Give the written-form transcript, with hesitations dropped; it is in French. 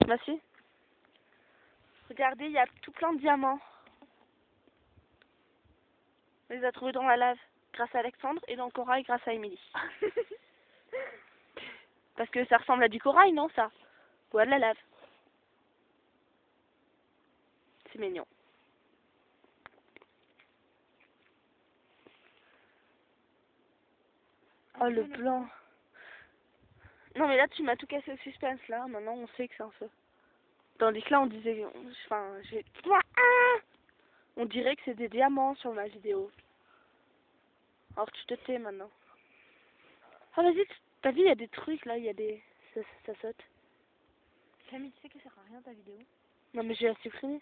Bah si. Regardez, il y a tout plein de diamants. On les a trouvés dans la lave grâce à Alexandre et dans le corail grâce à Émilie. Parce que ça ressemble à du corail, non ça? Ou à de la lave. C'est mignon. Oh le blanc. Non mais là tu m'as tout cassé au suspense là. Maintenant on sait que c'est un feu. Tandis que là on disait... Enfin, j'ai... On dirait que c'est des diamants sur ma vidéo. Alors tu te tais maintenant. Ah vas-y, t'as vu il y a des trucs là, il y a des... Ça saute. Camille, tu sais que ça sert à rien ta vidéo? Non mais je vais la supprimer.